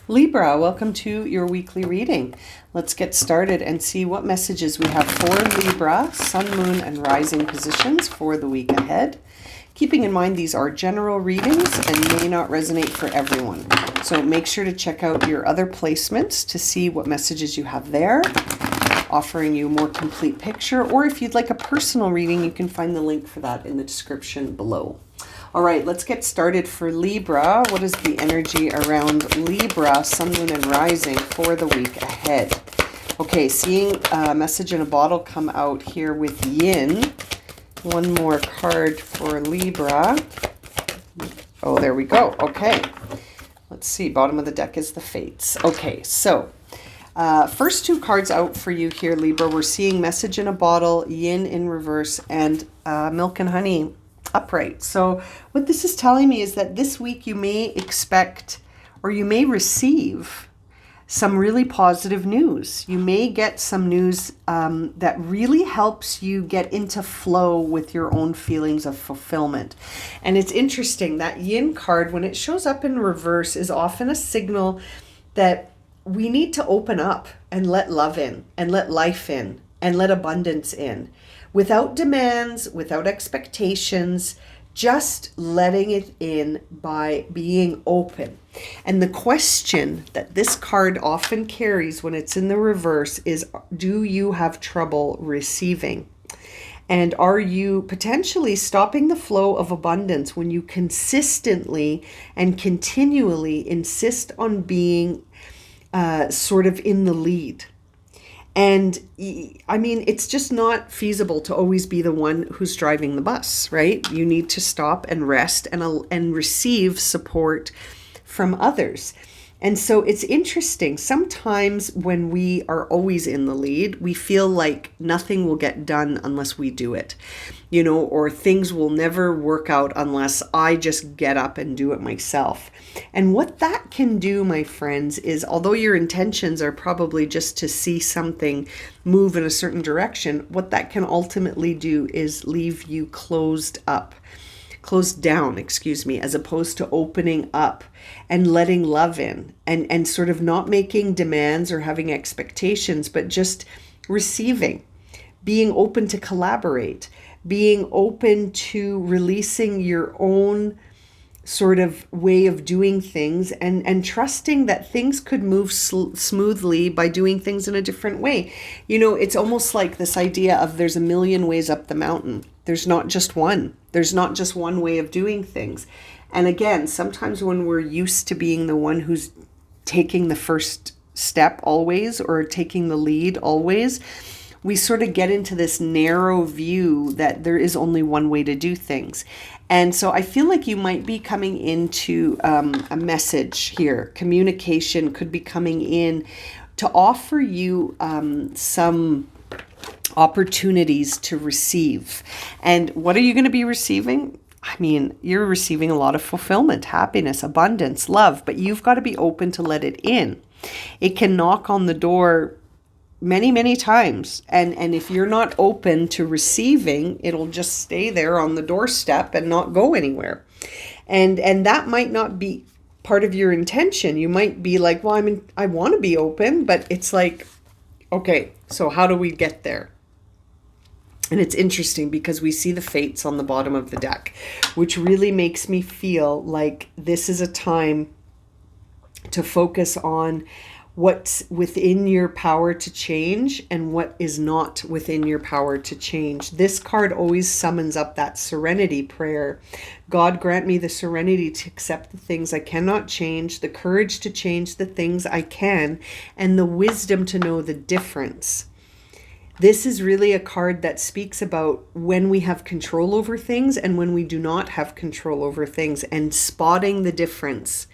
Libra, welcome to your weekly reading. Let's get started and see what messages we have for Libra, Sun, Moon, and Rising positions for the week ahead. Keeping in mind these are general readings and may not resonate for everyone. So make sure to check out your other placements to see what messages you have there, offering you a more complete picture. Or if you'd like a personal reading, you can find the link for that in the description below. All right, let's get started for Libra. What is the energy around Libra, Sun, Moon, and Rising for the week ahead? Okay, seeing a message in a bottle come out here with Yin. One more card for Libra. Oh, there we go. Okay, let's see. Bottom of the deck is the Fates. Okay, so first two cards out for you here, Libra. We're seeing message in a bottle, Yin in reverse, and milk and honey upright. So what this is telling me is that this week you may expect or you may receive some really positive news. You may get some news that really helps you get into flow with your own feelings of fulfillment. And it's interesting that Yin card, when it shows up in reverse, is often a signal that we need to open up and let love in and let life in and let abundance in. Without demands, without expectations, just letting it in by being open. And the question that this card often carries when it's in the reverse is, do you have trouble receiving? And are you potentially stopping the flow of abundance when you consistently and continually insist on being sort of in the lead? And I mean, it's just not feasible to always be the one who's driving the bus, right? You need to stop and rest and receive support from others. And so it's interesting. Sometimes when we are always in the lead, we feel like nothing will get done unless we do it, or things will never work out unless I just get up and do it myself. And what that can do, my friends, is although your intentions are probably just to see something move in a certain direction, what that can ultimately do is leave you closed down, as opposed to opening up and letting love in and sort of not making demands or having expectations, but just receiving, being open to collaborate, being open to releasing your own sort of way of doing things and trusting that things could move smoothly by doing things in a different way. It's almost like this idea of there's a million ways up the mountain. There's not just one. There's not just one way of doing things. And again, sometimes when we're used to being the one who's taking the first step always or taking the lead always, we sort of get into this narrow view that there is only one way to do things. And so I feel like you might be coming into a message here. Communication could be coming in to offer you some opportunities to receive. And what are you going to be receiving? I mean, you're receiving a lot of fulfillment, happiness, abundance, love, but you've got to be open to let it in. It can knock on the door many, many times. And if you're not open to receiving, it'll just stay there on the doorstep and not go anywhere. And that might not be part of your intention. You might be like, well, I want to be open, but it's like, okay, so how do we get there? And it's interesting because we see the Fates on the bottom of the deck, which really makes me feel like this is a time to focus on what's within your power to change and what is not within your power to change. This card always summons up that serenity prayer. God, grant me the serenity to accept the things I cannot change, the courage to change the things I can, and the wisdom to know the difference. This is really a card that speaks about when we have control over things and when we do not have control over things and spotting the difference.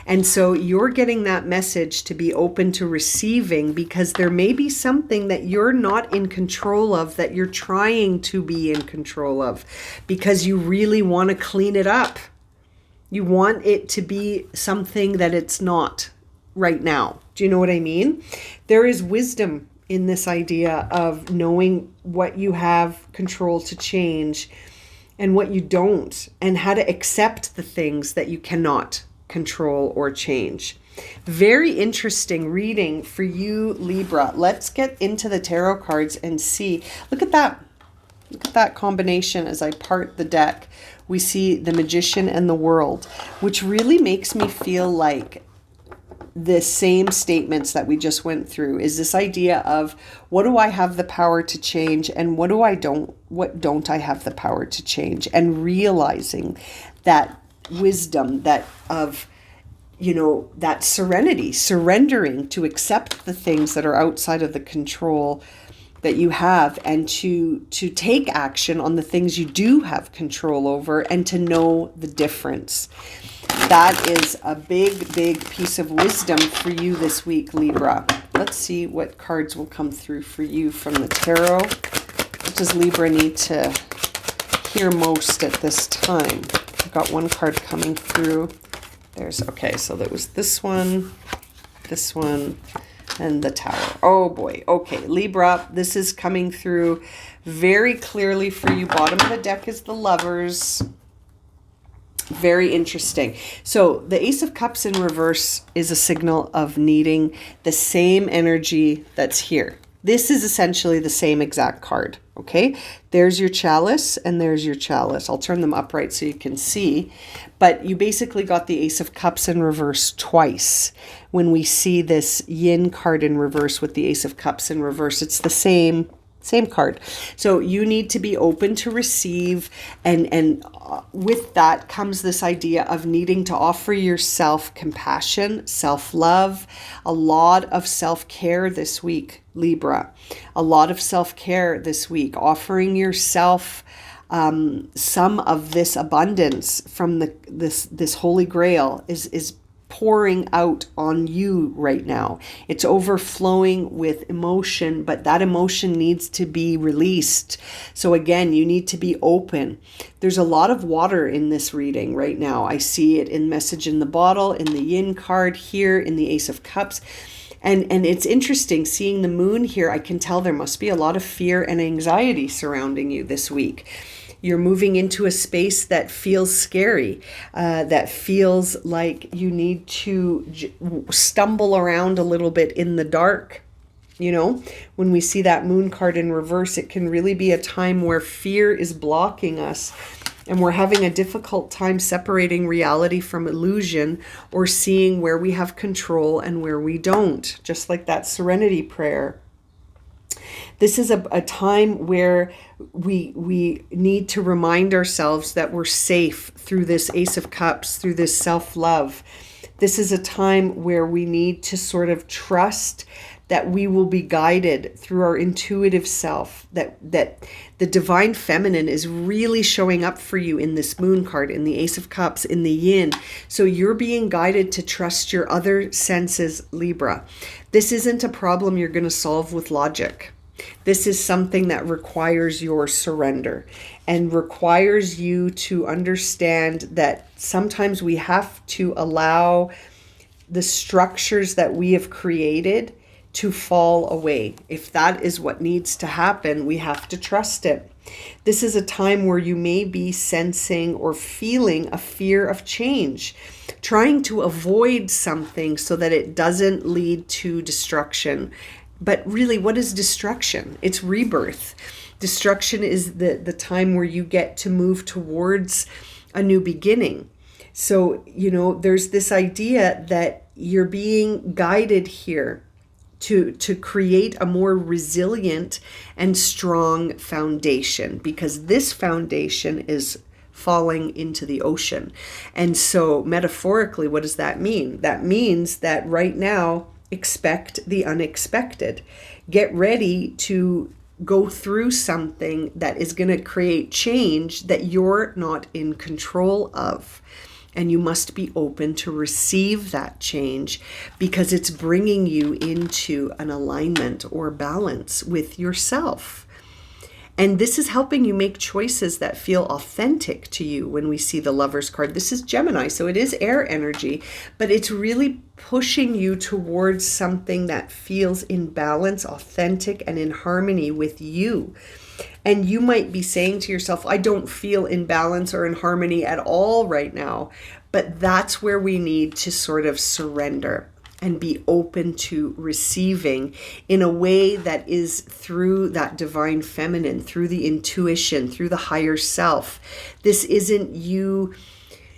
And so you're getting that message to be open to receiving because there may be something that you're not in control of that you're trying to be in control of because you really want to clean it up. You want it to be something that it's not right now. Do you know what I mean? There is wisdom in this idea of knowing what you have control to change and what you don't, and how to accept the things that you cannot control or change. Very interesting reading for you, Libra. Let's get into the tarot cards and see. Look at that. Look at that combination as I part the deck. We see the Magician and the World, which really makes me feel like the same statements that we just went through is this idea of what do I have the power to change and what don't I have the power to change, and realizing that wisdom, that of that serenity, surrendering to accept the things that are outside of the control that you have, and to take action on the things you do have control over, and to know the difference. That is a big, big piece of wisdom for you this week, Libra. Let's see what cards will come through for you from the tarot. What does Libra need to hear most at this time? I've got one card coming through. Okay, so there was this one, and the Tower. Oh boy. Okay, Libra, this is coming through very clearly for you. Bottom of the deck is the Lovers. Very interesting. So the Ace of Cups in reverse is a signal of needing the same energy that's here. This is essentially the same exact card. Okay, there's your chalice and there's your chalice. I'll turn them upright so you can see. But you basically got the Ace of Cups in reverse twice. When we see this Yin card in reverse with the Ace of Cups in reverse, it's the same card. So you need to be open to receive, and with that comes this idea of needing to offer yourself compassion, self-love, a lot of self-care this week, Libra. A lot of self-care this week, offering yourself some of this abundance from this Holy Grail is pouring out on you right now. It's overflowing with emotion, but that emotion needs to be released. So again, you need to be open. There's a lot of water in this reading right now. I see it in Message in the Bottle, in the Yin card here, in the Ace of Cups. And it's interesting seeing the moon here. I can tell there must be a lot of fear and anxiety surrounding you this week. You're moving into a space that feels scary, that feels like you need to stumble around a little bit in the dark. When we see that moon card in reverse, it can really be a time where fear is blocking us, and we're having a difficult time separating reality from illusion, or seeing where we have control and where we don't, just like that serenity prayer. This is a time where we need to remind ourselves that we're safe through this Ace of Cups, through this self-love. This is a time where we need to sort of trust that we will be guided through our intuitive self, that the divine feminine is really showing up for you in this moon card, in the Ace of Cups, in the Yin. So you're being guided to trust your other senses, Libra. This isn't a problem you're going to solve with logic. This is something that requires your surrender and requires you to understand that sometimes we have to allow the structures that we have created to fall away. If that is what needs to happen, we have to trust it. This is a time where you may be sensing or feeling a fear of change, trying to avoid something so that it doesn't lead to destruction. But really, what is destruction? It's rebirth. Destruction is the time where you get to move towards a new beginning. So, there's this idea that you're being guided here to create a more resilient and strong foundation, because this foundation is falling into the ocean. And so metaphorically, what does that mean? That means that right now, expect the unexpected. Get ready to go through something that is going to create change that you're not in control of. And you must be open to receive that change, because it's bringing you into an alignment or balance with yourself. And this is helping you make choices that feel authentic to you. When we see the Lovers card, this is Gemini, so it is air energy, but it's really pushing you towards something that feels in balance, authentic, and in harmony with you. And you might be saying to yourself, I don't feel in balance or in harmony at all right now. But that's where we need to sort of surrender. and be open to receiving in a way that is through that divine feminine, through the intuition, through the higher self. This isn't you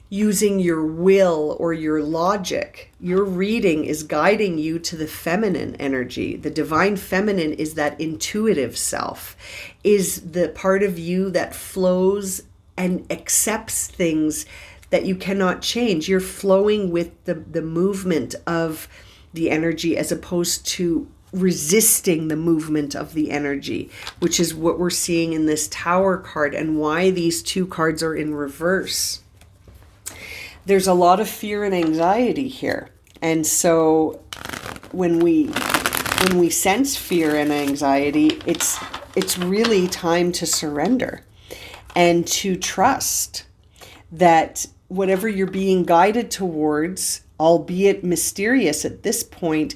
using your will or your logic. Your reading is guiding you to the feminine energy. The divine feminine is that intuitive self, is the part of you that flows and accepts things that you cannot change. You're flowing with the movement of the energy as opposed to resisting the movement of the energy, which is what we're seeing in this Tower card and why these two cards are in reverse. There's a lot of fear and anxiety here. And so when we sense fear and anxiety, it's really time to surrender and to trust that whatever you're being guided towards, albeit mysterious at this point,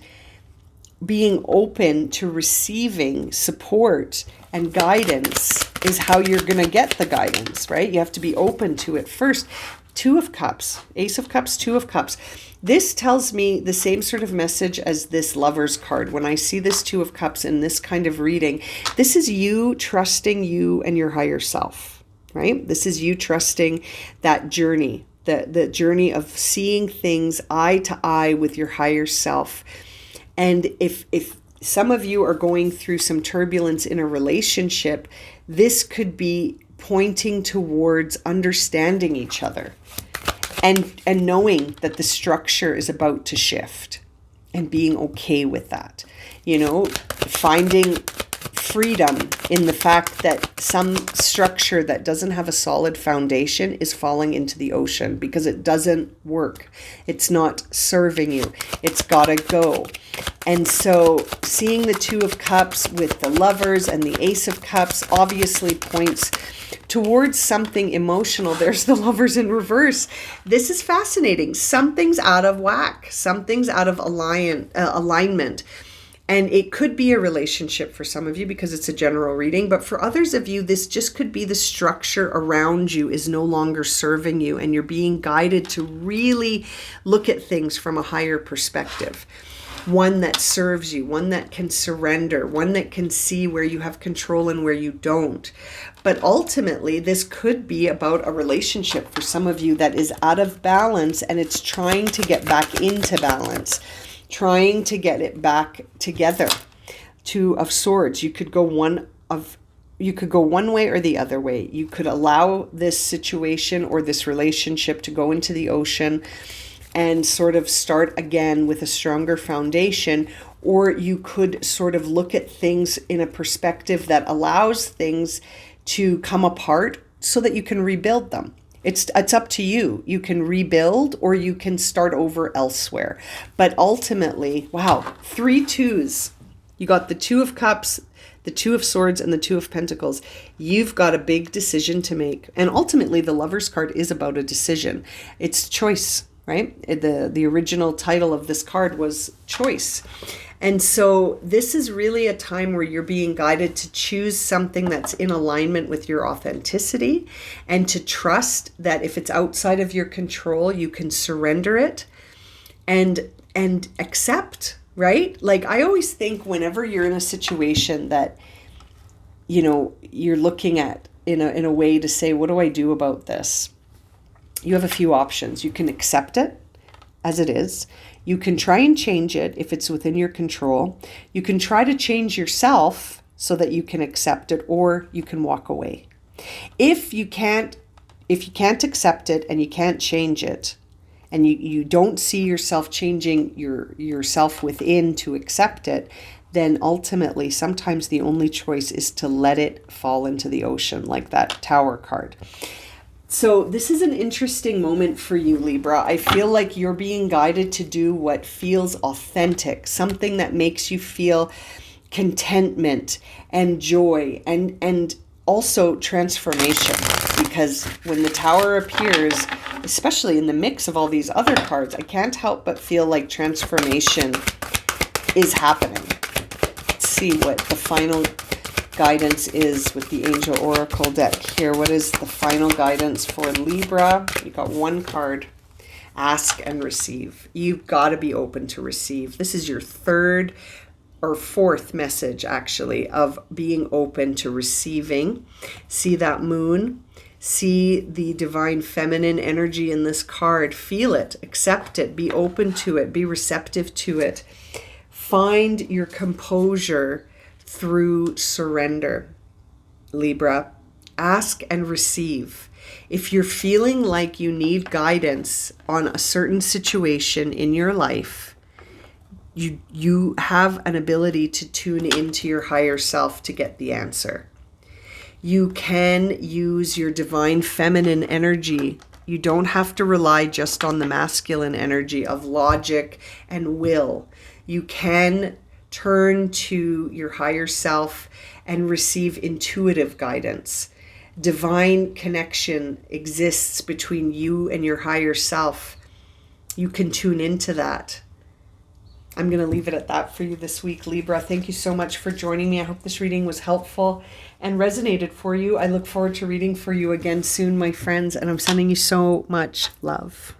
being open to receiving support and guidance is how you're going to get the guidance, right? You have to be open to it first. Two of Cups, Ace of Cups, Two of Cups. This tells me the same sort of message as this Lover's card. When I see this Two of Cups in this kind of reading, this is you trusting you and your higher self, right? This is you trusting that journey, the journey of seeing things eye to eye with your higher self. And if some of you are going through some turbulence in a relationship, this could be pointing towards understanding each other and knowing that the structure is about to shift and being okay with that. You know, finding freedom in the fact that some structure that doesn't have a solid foundation is falling into the ocean because it doesn't work. It's not serving you. It's got to go. And so seeing the Two of Cups with the Lovers and the Ace of Cups obviously points towards something emotional. There's the Lovers in reverse. This is fascinating. Something's out of whack. Something's out of alignment. And it could be a relationship for some of you because it's a general reading. But for others of you, this just could be the structure around you is no longer serving you. And you're being guided to really look at things from a higher perspective. One that serves you, one that can surrender, one that can see where you have control and where you don't. But ultimately, this could be about a relationship for some of you that is out of balance and it's trying to get back into balance, trying to get it back together. Two of Swords. You could go one way or the other way. You could allow this situation or this relationship to go into the ocean and sort of start again with a stronger foundation, or you could sort of look at things in a perspective that allows things to come apart so that you can rebuild them. It's up to you. You can rebuild or you can start over elsewhere. But ultimately, wow, 3 twos. You got the Two of Cups, the Two of Swords, and the Two of Pentacles. You've got a big decision to make. And ultimately, the Lover's card is about a decision. It's choice. Right? The original title of this card was choice. And so this is really a time where you're being guided to choose something that's in alignment with your authenticity and to trust that if it's outside of your control, you can surrender it and accept, right? Like I always think whenever you're in a situation that, you know, you're looking at in a way to say, what do I do about this? You have a few options. You can accept it as it is. You can try and change it if it's within your control. You can try to change yourself so that you can accept it, or you can walk away. If you can't accept it and you can't change it, and you don't see yourself changing yourself within to accept it, then ultimately sometimes the only choice is to let it fall into the ocean, like that Tower card. So this is an interesting moment for you, Libra. I feel like you're being guided to do what feels authentic, something that makes you feel contentment and joy and also transformation. Because when the Tower appears, especially in the mix of all these other cards, I can't help but feel like transformation is happening. Let's see what the final guidance is with the Angel Oracle deck here. What is the final guidance for Libra? You got one card. ask and receive. You've got to be open to receive. This is your third or fourth message, actually, of being open to receiving. See that moon? See the divine feminine energy in this card. Feel it, accept it, be open to it, be receptive to it. Find your composure through surrender. Libra, ask and receive. If you're feeling like you need guidance on a certain situation in your life, you have an ability to tune into your higher self to get the answer. You can use your divine feminine energy. You don't have to rely just on the masculine energy of logic and will. You can turn to your higher self and receive intuitive guidance. Divine connection exists between you and your higher self. You can tune into that. I'm going to leave it at that for you this week, Libra. Thank you so much for joining me. I hope this reading was helpful and resonated for you. I look forward to reading for you again soon, my friends, and I'm sending you so much love.